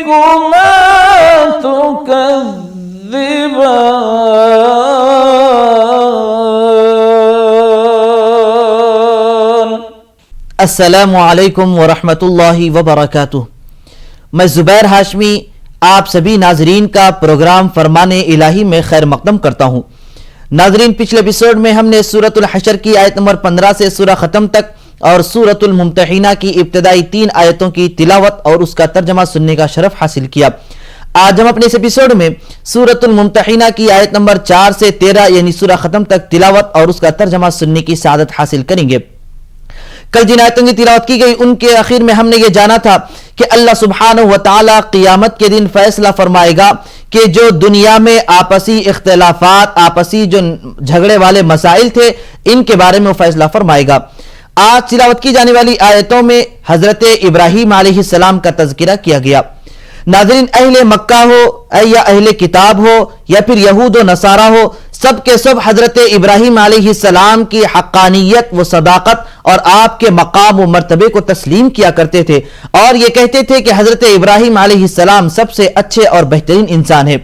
ربكما تكذبان. السلام علیکم ورحمۃ اللہ وبرکاتہ. میں زبیر ہاشمی آپ سبھی ناظرین کا پروگرام فرمان الہی میں خیر مقدم کرتا ہوں. ناظرین، پچھلے ایپیسوڈ میں ہم نے سورۃ الحشر کی آیت نمبر 15 سے سورہ ختم تک اور سورۃ الممتحنہ کی ابتدائی 3 آیتوں کی تلاوت اور اس کا ترجمہ سننے کا شرف حاصل کیا. آج ہم اپنے اس ایپیسوڈ میں سورۃ الممتحنہ کی آیت نمبر 4 سے 13 یعنی سورہ ختم تک تلاوت اور اس کا ترجمہ سننے کی سعادت حاصل کریں گے. کل جن آیتوں کی تلاوت کی گئی ان کے آخر میں ہم نے یہ جانا تھا کہ اللہ سبحانہ و تعالی قیامت کے دن فیصلہ فرمائے گا کہ جو دنیا میں آپسی اختلافات، آپسی جو جھگڑے والے مسائل تھے، ان کے بارے میں وہ فیصلہ فرمائے گا. آج تلاوت کی جانے والی آیتوں میں حضرت ابراہیم علیہ السلام کا تذکرہ کیا گیا. ناظرین، اہل مکہ ہو یا اہل کتاب ہو یا پھر یہود و نصارہ ہو، سب کے سب حضرت ابراہیم علیہ السلام کی حقانیت و صداقت اور آپ کے مقام و مرتبے کو تسلیم کیا کرتے تھے اور یہ کہتے تھے کہ حضرت ابراہیم علیہ السلام سب سے اچھے اور بہترین انسان ہے.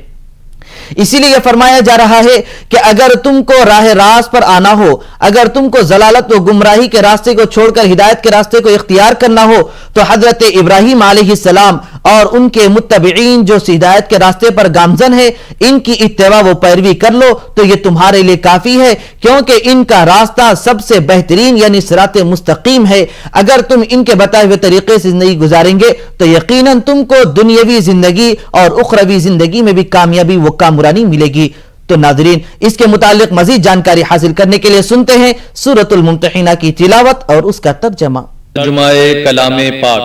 اسی لیے یہ فرمایا جا رہا ہے کہ اگر تم کو راہ راست پر آنا ہو، اگر تم کو ضلالت و گمراہی کے راستے کو چھوڑ کر ہدایت کے راستے کو اختیار کرنا ہو تو حضرت ابراہیم علیہ السلام اور ان کے متبعین جو ہدایت کے راستے پر گامزن ہے، ان کی اتباع و پیروی کر لو تو یہ تمہارے لیے کافی ہے، کیونکہ ان کا راستہ سب سے بہترین یعنی صراط مستقیم ہے. اگر تم ان کے بتائے ہوئے طریقے سے زندگی گزاریں گے تو یقیناً تم کو دنیاوی زندگی اور اخروی زندگی میں بھی کامیابی و کامرانی ملے گی. تو ناظرین، اس کے متعلق مزید جانکاری حاصل کرنے کے لیے سنتے ہیں سورۃ الممتحنہ کی تلاوت اور اس کا ترجمہ. ترجمہ کلام پاک.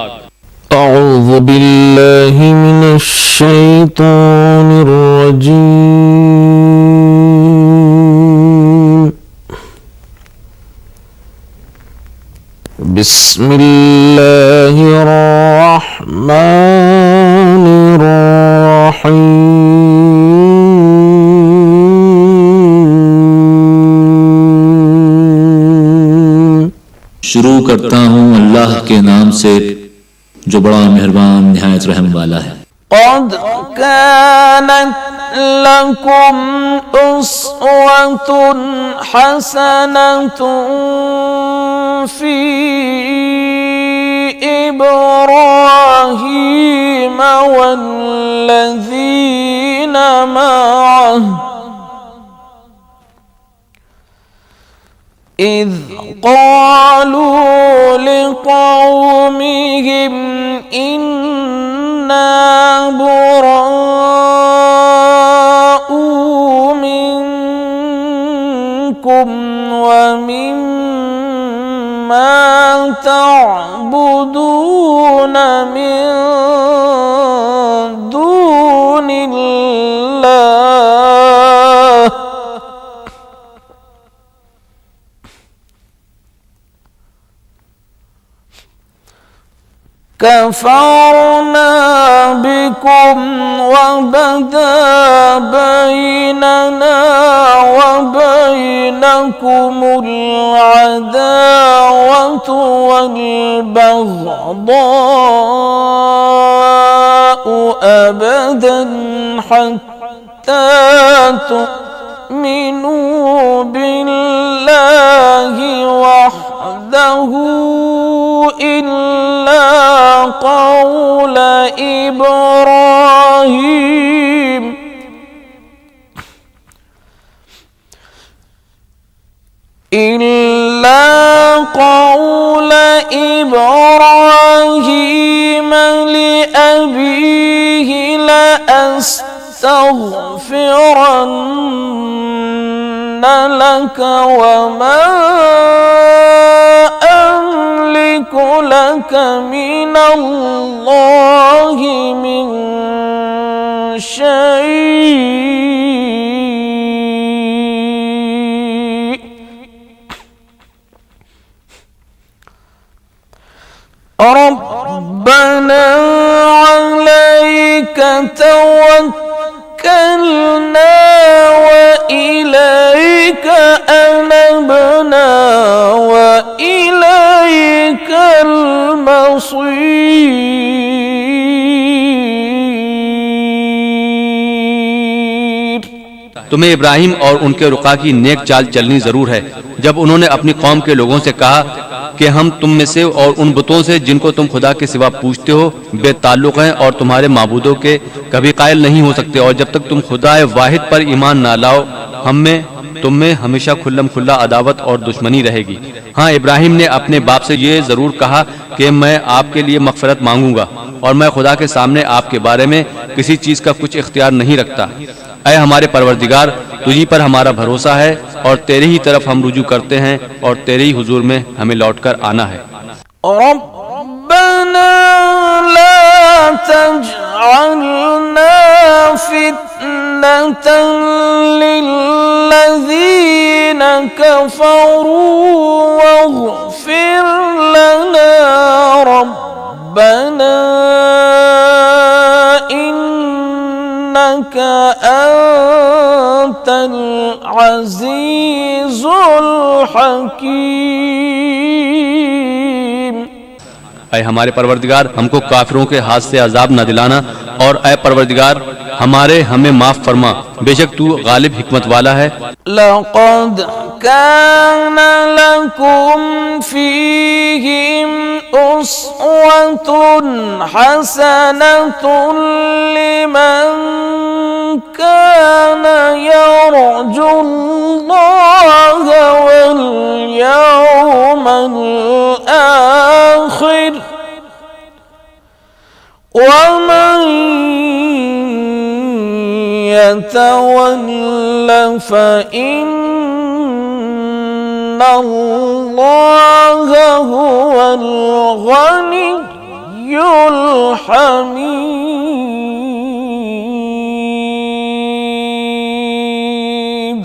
اعوذ باللہ من الشیطان الرجیم. بسم اللہ الرحمن الرحیم. شروع کرتا ہوں اللہ کے نام سے جو بڑا مہربان نہایت رحم والا ہے. قد كانت لكم أسوة حسنة في إبراهيم والذين معه إذ قالوا لقومهم إنا براء منكم ومما تعبدون من دون الله كفرنا بكم وبدا بيننا وبينكم العداوة والبغضاء أبدا حتى تؤمنوا بالله وحده إلا قول إبراهيم لأبيه لأستغفرن لك وما أملك لك من الله من شيء ربنا عليك توكلنا وإليك أنبنا وإليك المصير تمہیں ابراہیم اور ان کے رقا کی نیک چال چلنی ضرور ہے جب انہوں نے اپنی قوم کے لوگوں سے کہا کہ ہم تم میں سے اور ان بتوں سے جن کو تم خدا کے سوا پوجتے ہو بے تعلق ہیں اور تمہارے معبودوں کے کبھی قائل نہیں ہو سکتے، اور جب تک تم خدا واحد پر ایمان نہ لاؤ تم میں ہمیشہ کھلم کھلا عداوت اور دشمنی رہے گی۔ ہاں ابراہیم نے اپنے باپ سے یہ ضرور کہا کہ میں آپ کے لیے مغفرت مانگوں گا اور میں خدا کے سامنے آپ کے بارے میں کسی چیز کا کچھ اختیار نہیں رکھتا۔ اے ہمارے پروردگار، تجھی پر ہمارا بھروسہ ہے اور تیرے ہی طرف ہم رجوع کرتے ہیں اور تیرے ہی حضور میں ہمیں لوٹ کر آنا ہے۔ ربنا لا تجعلنا فتنة للذين كفروا واغفر لنا ربنا إنك أنت العزيز الحكيم۔ اے ہمارے پروردگار، ہم کو کافروں کے ہاتھ سے عذاب نہ دلانا، اور اے پروردگار ہمیں معاف فرما، بے شک تو غالب حکمت والا ہے۔ لقد كان لكم فيهم أسوة حسنة لمن كان يرجو الله واليوم الآخر ومن يتول فإن الله هو الغني الحميد۔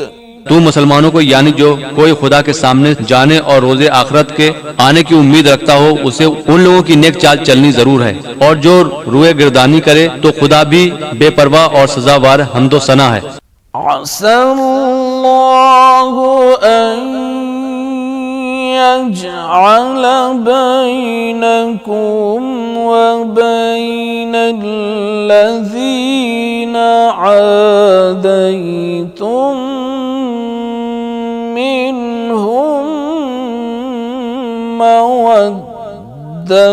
تو مسلمانوں کو یعنی جو کوئی خدا کے سامنے جانے اور روز آخرت کے آنے کی امید رکھتا ہو اسے ان لوگوں کی نیک چال چلنی ضرور ہے، اور جو روئے گردانی کرے تو خدا بھی بے پرواہ اور سزاوار حمد و ثنا ہے۔ عسى الله أن يجعل بينكم وبين الذين عاديتم منهم مودة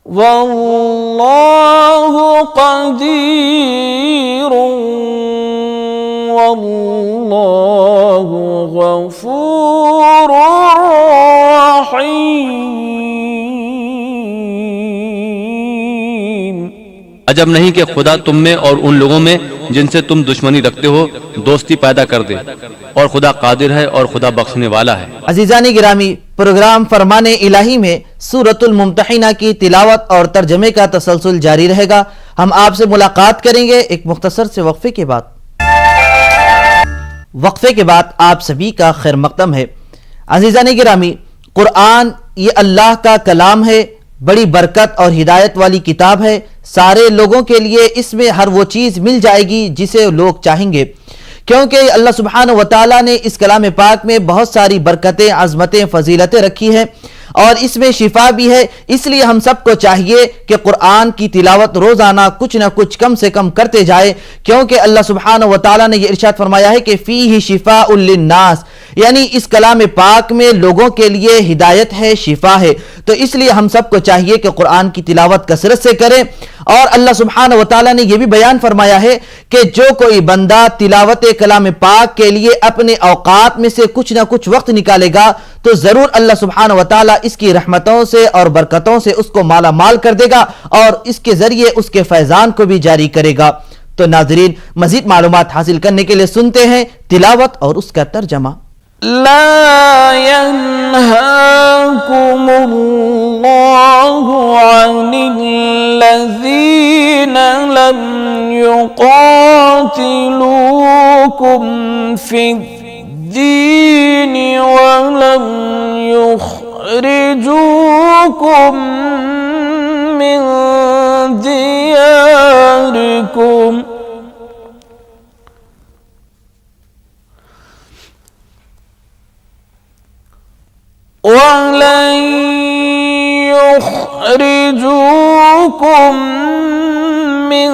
والله قدير والله غفور رحيم۔ عجب نہیں کہ خدا تم میں اور ان لوگوں میں جن سے تم دشمنی رکھتے ہو دوستی پیدا کر دے، اور خدا قادر ہے اور خدا بخشنے والا ہے۔ عزیزان گرامی، پروگرام فرمان الہی میں سورۃ الممتحنہ کی تلاوت اور ترجمے کا تسلسل جاری رہے گا۔ ہم آپ سے ملاقات کریں گے ایک مختصر سے وقفے کے بعد۔ وقفے کے بعد آپ سبھی کا خیر مقدم ہے۔ عزیزان گرامی، قرآن یہ اللہ کا کلام ہے، بڑی برکت اور ہدایت والی کتاب ہے۔ سارے لوگوں کے لیے اس میں ہر وہ چیز مل جائے گی جسے لوگ چاہیں گے، کیونکہ اللہ سبحانہ و تعالیٰ نے اس کلام پاک میں بہت ساری برکتیں، عظمتیں، فضیلتیں رکھی ہیں، اور اس میں شفا بھی ہے۔ اس لیے ہم سب کو چاہیے کہ قرآن کی تلاوت روزانہ کچھ نہ کچھ کم سے کم کرتے جائے، کیونکہ اللہ سبحانہ و تعالیٰ نے یہ ارشاد فرمایا ہے کہ فیہ شفاء للناس، یعنی اس کلام پاک میں لوگوں کے لیے ہدایت ہے، شفا ہے۔ تو اس لیے ہم سب کو چاہیے کہ قرآن کی تلاوت کثرت سے کریں، اور اللہ سبحانہ و تعالیٰ نے یہ بھی بیان فرمایا ہے کہ جو کوئی بندہ تلاوت کلام پاک کے لیے اپنے اوقات میں سے کچھ نہ کچھ وقت نکالے گا تو ضرور اللہ سبحانہ و تعالیٰ اس کی رحمتوں سے اور برکتوں سے اس کو مالا مال کر دے گا، اور اس کے ذریعے اس کے فیضان کو بھی جاری کرے گا۔ تو ناظرین، مزید معلومات حاصل کرنے کے لیے سنتے ہیں تلاوت اور اس کا ترجمہ۔ لا ينهاكم الله عن الذين لم يقاتلوكم في الدين ولم يخرجوكم من دياركم وَلَن يُخْرِجُوكُم مِّن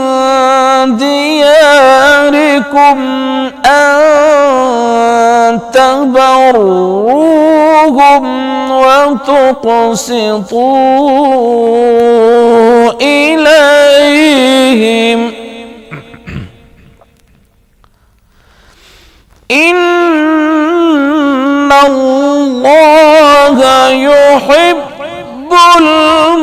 دِيَارِكُمْ دياركم أن تبروهم وتقسطوا إليهم إن الله يحب المقسطين.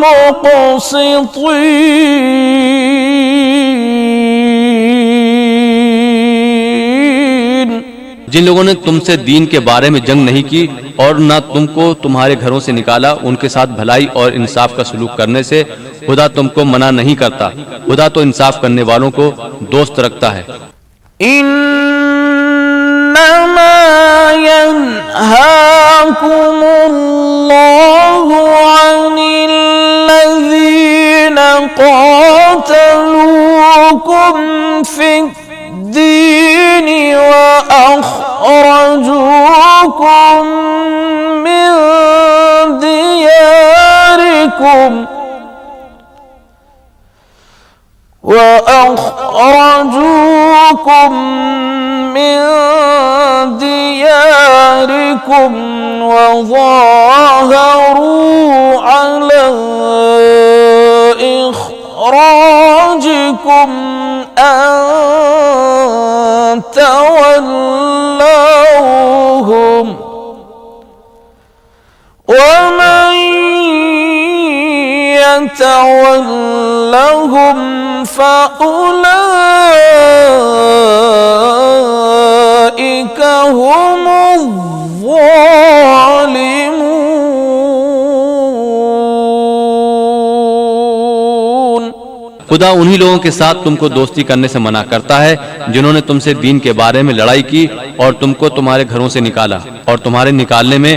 جن لوگوں نے تم سے دین کے بارے میں جنگ نہیں کی اور نہ تم کو تمہارے گھروں سے نکالا، ان کے ساتھ بھلائی اور انصاف کا سلوک کرنے سے خدا تم کو منع نہیں کرتا. خدا تو انصاف کرنے والوں کو دوست رکھتا ہے. إنما ينهاكم الله عن الذين قاتلوكم في الدين وأخرجوكم من دياركم وظاهروا على إخراجكم أن تولوهم ومن يتولهم فأولئك هم الظالمون. خدا انہی لوگوں کے ساتھ تم کو دوستی کرنے سے منع کرتا ہے جنہوں نے تم سے دین کے بارے میں لڑائی کی اور تم کو تمہارے گھروں سے نکالا اور تمہارے نکالنے میں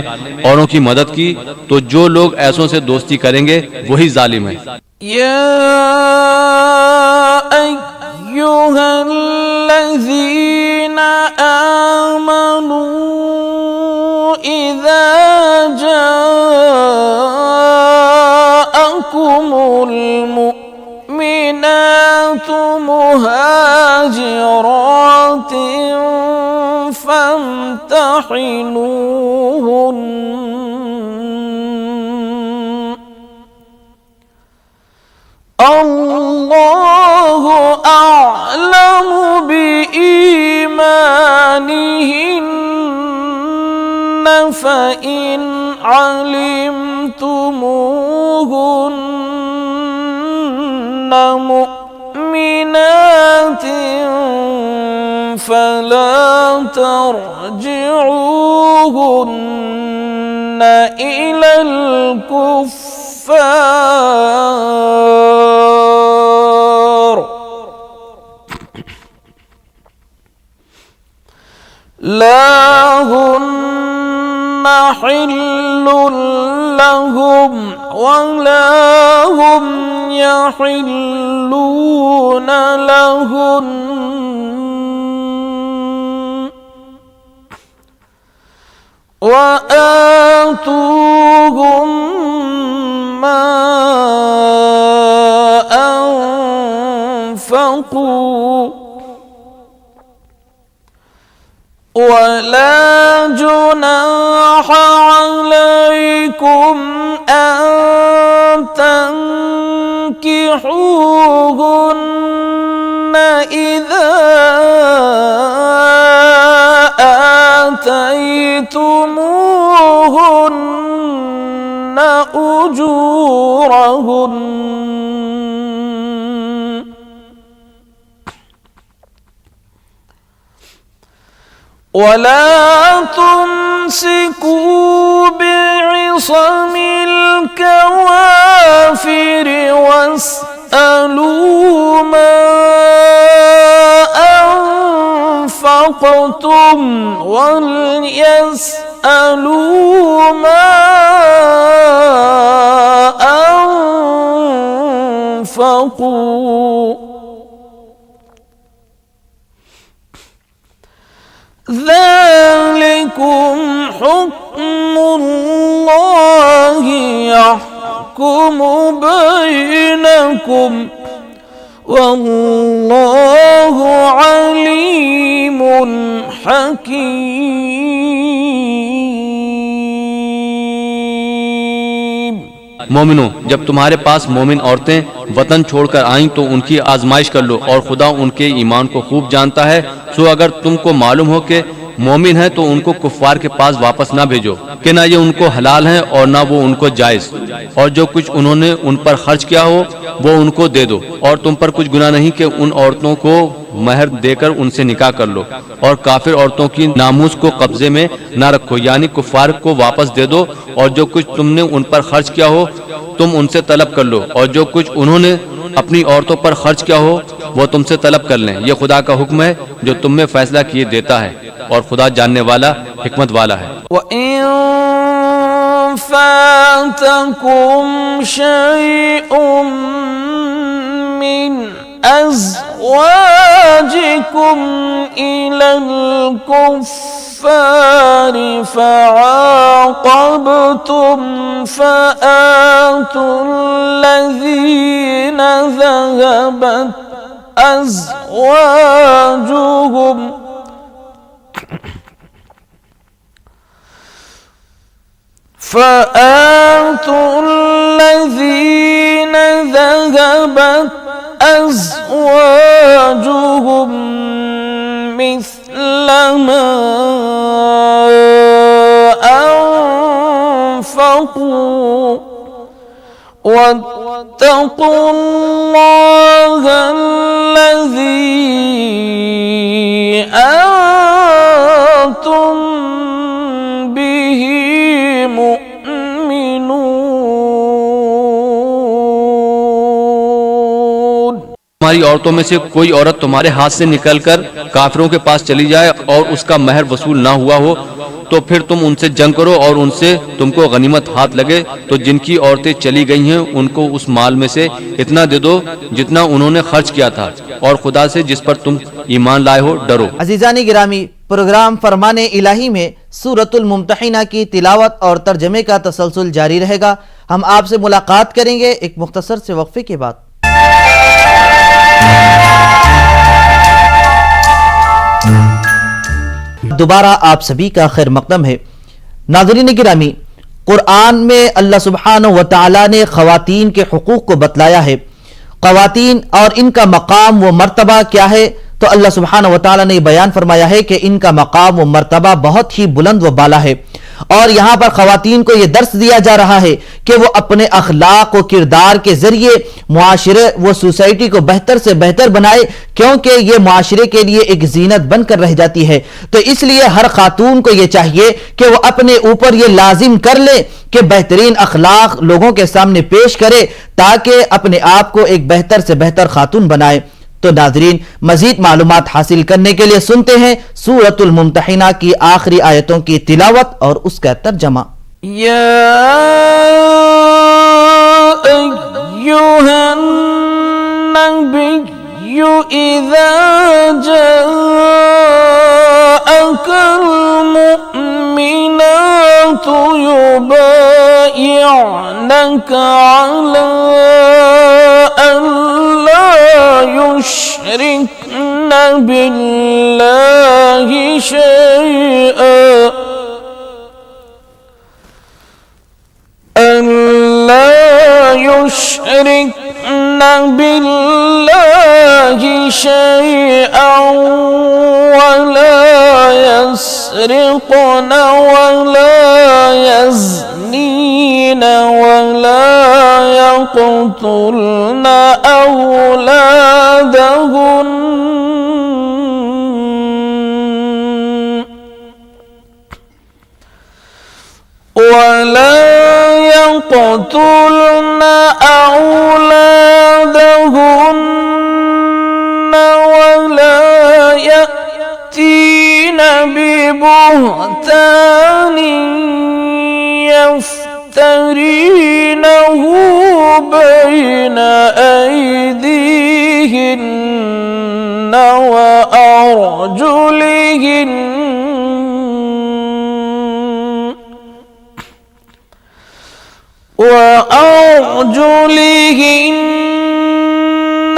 اوروں کی مدد کی، تو جو لوگ ایسوں سے دوستی کریں گے وہی ظالم ہیں. يا أيها الذين آمنوا إذا جاءكم المؤمنات مهاجرات فامتحنوهن الله أعلم بإيمانهن فإن علمتموهن مؤمنات فلا ترجعوهن إلى الكفار لا هن حل لهم ولا هم يحلون لهن وآتوهم ما أنفقوا ولا جناح عليكم أن تنكحوهن إذا آتيتموهن أجورهن ولا تمسكوا بعصم الكوافر واسألوا ما أنفقتم وليسألوا ما أنفقوا ذلكم حكم الله يحكم بينكم واللہ علیم حکیم۔ مومنو، جب تمہارے پاس مومن عورتیں وطن چھوڑ کر آئیں تو ان کی آزمائش کر لو، اور خدا ان کے ایمان کو خوب جانتا ہے۔ سو اگر تم کو معلوم ہو کہ مومن ہے تو ان کو کفار کے پاس واپس نہ بھیجو کہ نہ یہ ان کو حلال ہیں اور نہ وہ ان کو جائز، اور جو کچھ انہوں نے ان پر خرچ کیا ہو وہ ان کو دے دو، اور تم پر کچھ گناہ نہیں کہ ان عورتوں کو مہر دے کر ان سے نکاح کر لو، اور کافر عورتوں کی ناموس کو قبضے میں نہ رکھو، یعنی کفار کو واپس دے دو، اور جو کچھ تم نے ان پر خرچ کیا ہو تم ان سے طلب کر لو، اور جو کچھ انہوں نے اپنی عورتوں پر خرچ کیا ہو وہ تم سے طلب کر لیں۔ یہ خدا کا حکم ہے جو تم میں فیصلہ کیے دیتا ہے، اور خدا جاننے والا حکمت والا ہے۔ وَإِن فَاتَكُمْ شَيْءٌ مِّنْ أَزْوَاجِكُمْ إِلَى الْكُفَّارِ فَعَاقَبْتُمْ فَآتُوا الَّذِينَ ذَهَبَتْ أَزْوَاجُهُمْ فآتوا الذين ذهبت أزواجهم مثل ما أنفقوا واتقوا الله الذي أنتم به تمہاری عورتوں میں سے کوئی عورت تمہارے ہاتھ سے نکل کر کافروں کے پاس چلی جائے اور اس کا مہر وصول نہ ہوا ہو تو پھر تم ان سے جنگ کرو، اور ان سے تم کو غنیمت ہاتھ لگے تو جن کی عورتیں چلی گئی ہیں ان کو اس مال میں سے اتنا دے دو جتنا انہوں نے خرچ کیا تھا، اور خدا سے جس پر تم ایمان لائے ہو ڈرو۔ عزیزانی گرامی، پروگرام فرمان الہی میں سورۃ الممتحنہ کی تلاوت اور ترجمے کا تسلسل جاری رہے گا۔ ہم آپ سے ملاقات کریں گے ایک مختصر سے وقفے کے بعد۔ دوبارہ آپ سبھی کا خیر مقدم ہے۔ ناظرین گرامی، قرآن میں اللہ سبحانہ و تعالی نے خواتین کے حقوق کو بتلایا ہے۔ خواتین اور ان کا مقام و مرتبہ کیا ہے تو اللہ سبحانہ و تعالی نے بیان فرمایا ہے کہ ان کا مقام و مرتبہ بہت ہی بلند و بالا ہے، اور یہاں پر خواتین کو یہ درس دیا جا رہا ہے کہ وہ اپنے اخلاق و کردار کے ذریعے معاشرے و سوسائٹی کو بہتر سے بہتر بنائے، کیونکہ یہ معاشرے کے لیے ایک زینت بن کر رہ جاتی ہے۔ تو اس لیے ہر خاتون کو یہ چاہیے کہ وہ اپنے اوپر یہ لازم کر لے کہ بہترین اخلاق لوگوں کے سامنے پیش کرے تاکہ اپنے آپ کو ایک بہتر سے بہتر خاتون بنائے۔ تو ناظرین، مزید معلومات حاصل کرنے کے لیے سنتے ہیں سورۃ الممتحنہ کی آخری آیتوں کی تلاوت اور اس کا ترجمہ۔ یا ایھا النبی اذا جاءک المؤمنات یبایعنک علی يشركن بالله شيئا ولا يسرقن ولا يزنين ولا يقتلن أولادهن ولا يأتين ببهتان يفترينه بين أيديهن وأرجلهن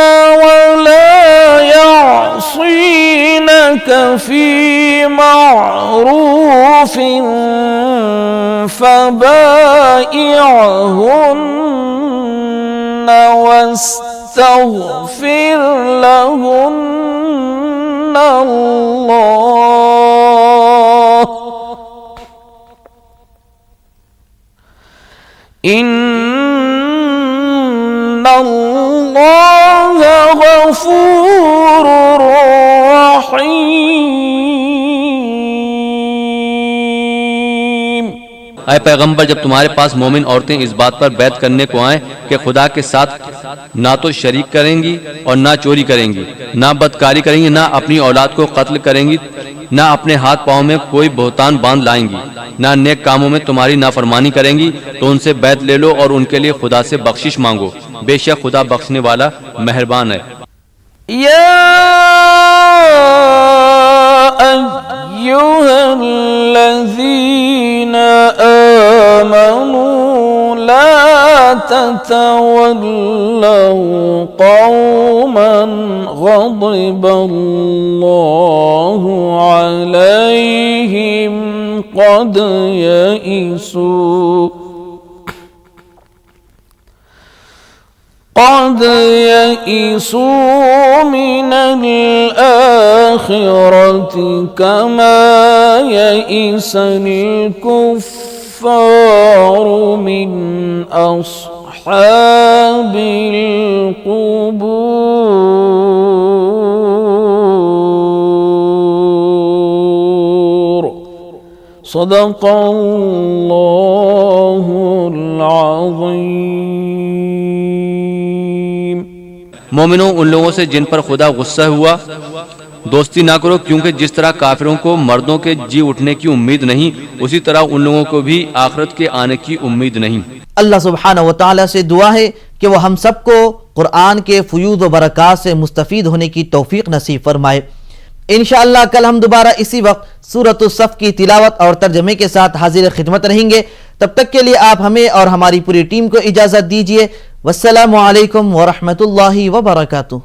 لك في معروف فبايعهن واستغفر لهن الله إن الله غفور رحيم. اے پیغمبر جب تمہارے پاس مومن عورتیں اس بات پر بیعت کرنے کو آئیں کہ خدا کے ساتھ نہ تو شریک کریں گی اور نہ چوری کریں گی، نہ بدکاری کریں گی، نہ اپنی اولاد کو قتل کریں گی، نہ اپنے ہاتھ پاؤں میں کوئی بہتان باندھ لائیں گی، نہ نیک کاموں میں تمہاری نافرمانی کریں گی، تو ان سے بیعت لے لو اور ان کے لیے خدا سے بخشش مانگو، بے شک خدا بخشنے والا مہربان ہے. يا أيها الذين آمنوا لا تتولوا قوما غضب الله عليهم قد يئسوا من الآخرة كما يئس الكفار من أصحاب القبور. صدق الله العظيم. مومنوں، ان لوگوں سے جن پر خدا غصہ ہوا دوستی نہ کرو، کیونکہ جس طرح کافروں کو مردوں کے جی اٹھنے کی امید نہیں، اسی طرح ان لوگوں کو بھی آخرت کے آنے کی امید نہیں. اللہ سبحانہ و تعالیٰ سے دعا ہے کہ وہ ہم سب کو قرآن کے فیوض و برکات سے مستفید ہونے کی توفیق نصیب فرمائے. انشاءاللہ کل ہم دوبارہ اسی وقت سورۃ الصف کی تلاوت اور ترجمے کے ساتھ حاضر خدمت رہیں گے. تب تک کے لیے آپ ہمیں اور ہماری پوری ٹیم کو اجازت دیجیے. والسلام علیکم ورحمۃ اللہ وبرکاتہ.